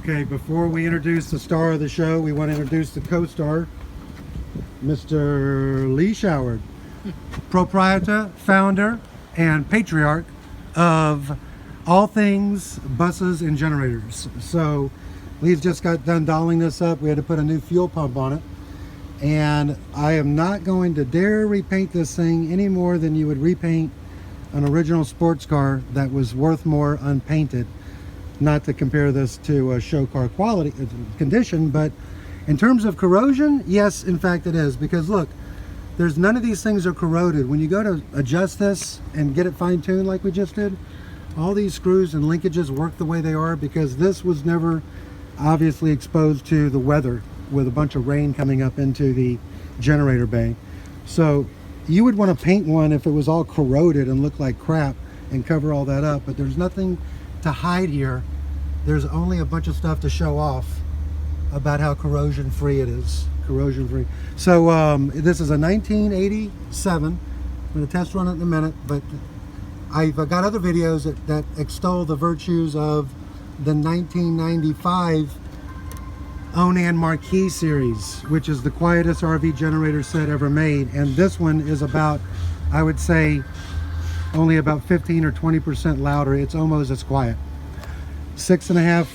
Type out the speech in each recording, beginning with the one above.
Okay, before we introduce the star of the show, we want to introduce the co-star, Mr. Lee Showard, proprietor, founder, and patriarch of all things buses and generators. So Lee's just got done dolling this up. We had to put a new fuel pump on it. And I am not going to dare repaint this thing any more than you would repaint an original sports car that was worth more unpainted. Not to compare this to a show car quality condition, but in terms of corrosion, yes, in fact it is. Because look, there's none of these things are corroded. When you go to adjust this and get it fine-tuned like we just did, all these screws and linkages work the way they are because this was never obviously exposed to the weather with a bunch of rain coming up into the generator bay. So you would want to paint one if it was all corroded and looked like crap and cover all that up, but there's nothing to hide here. There's only a bunch of stuff to show off about how corrosion free it is. Corrosion free. So this is a 1987. I'm going to test run it in a minute, but I've got other videos that extol the virtues of the 1995 Onan Marquee series, which is the quietest RV generator set ever made. And this one is about, I would say, only about 15 or 20% louder. It's almost as quiet. 6.5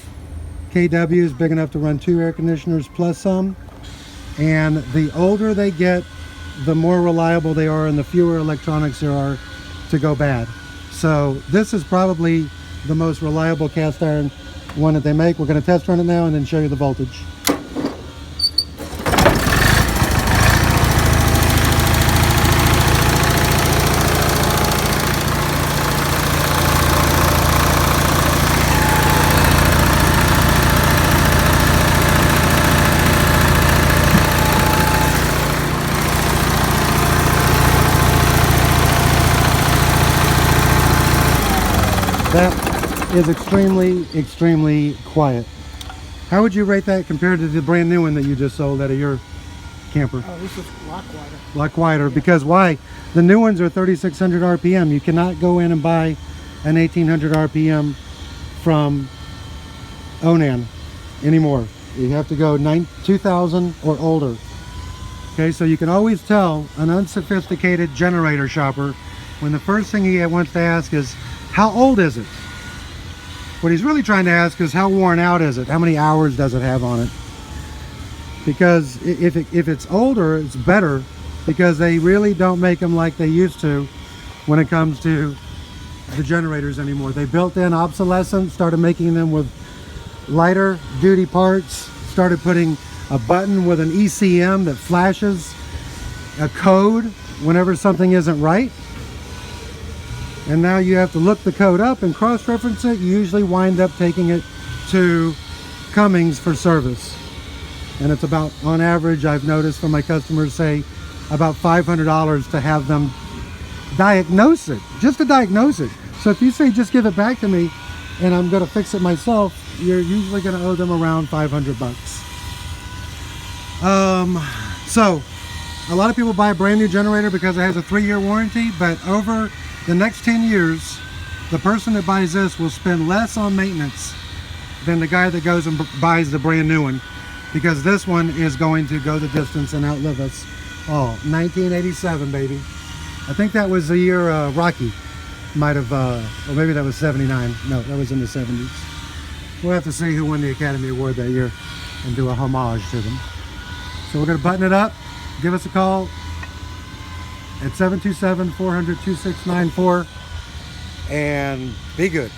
kWs, big enough to run 2 air conditioners plus some. And the older they get, the more reliable they are and the fewer electronics there are to go bad. So this is probably the most reliable cast iron one that they make. We're going to test run it now and then show you the voltage. That is extremely quiet. How would you rate that compared to the brand new one that you just sold out of your camper? Oh, this is a lot quieter. A lot quieter, yeah. Because why? The new ones are 3,600 RPM. You cannot go in and buy an 1,800 RPM from Onan anymore. You have to go 2,000 or older. Okay, so you can always tell an unsophisticated generator shopper when the first thing he wants to ask is, how old is it? What he's really trying to ask is, how worn out is it? How many hours does it have on it? Because if it's older, it's better, because they really don't make them like they used to when it comes to the generators anymore. They built in obsolescence, started making them with lighter duty parts, started putting a button with an ECM that flashes a code whenever something isn't right. And now you have to look the code up and cross-reference it. You usually wind up taking it to Cummings for service. And it's about, on average, I've noticed from my customers, say about $500 to have them diagnose it, just to diagnose it. So if you say, just give it back to me and I'm gonna fix it myself, you're usually gonna owe them around 500 bucks. So a lot of people buy a brand new generator because it has a 3-year warranty, but over the next 10 years, the person that buys this will spend less on maintenance than the guy that goes and buys the brand new one, because this one is going to go the distance and outlive us all. 1987, baby. I think that was the year Rocky might have, or maybe that was 79. No, that was in the 70s. We'll have to see who won the Academy Award that year and do a homage to them. So we're going to button it up. Give us a call at 727-400-2694 and be good.